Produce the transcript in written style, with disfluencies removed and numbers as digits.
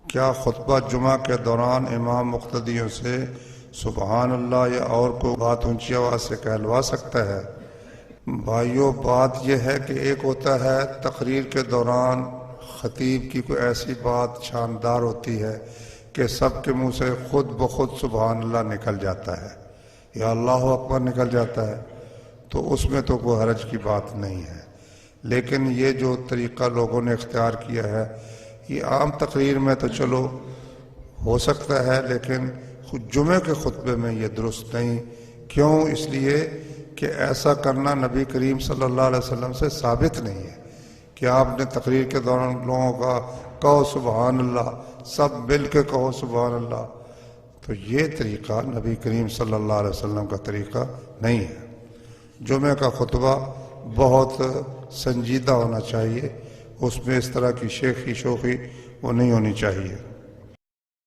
کیا خطبہ جمعہ کے دوران امام مقتدیوں سے سبحان اللہ یا اور کوئی بات اونچی آواز سے کہلوا سکتا ہے؟ بھائیو، بات یہ ہے کہ ایک ہوتا ہے تقریر کے دوران خطیب کی کوئی ایسی بات شاندار ہوتی ہے کہ سب کے منہ سے خود بخود سبحان اللہ نکل جاتا ہے یا اللہ اکبر نکل جاتا ہے، تو اس میں تو کوئی حرج کی بات نہیں ہے۔ لیکن یہ جو طریقہ لوگوں نے اختیار کیا ہے، یہ عام تقریر میں تو چلو ہو سکتا ہے، لیکن جمعے کے خطبے میں یہ درست نہیں۔ کیوں؟ اس لیے کہ ایسا کرنا نبی کریم صلی اللہ علیہ وسلم سے ثابت نہیں ہے کہ آپ نے تقریر کے دوران لوگوں کا کہو سبحان اللہ، سب مل کے کہو سبحان اللہ، تو یہ طریقہ نبی کریم صلی اللہ علیہ وسلم کا طریقہ نہیں ہے۔ جمعہ کا خطبہ بہت سنجیدہ ہونا چاہیے، اس میں اس طرح کی شیخی شوخی وہ نہیں ہونی چاہیے۔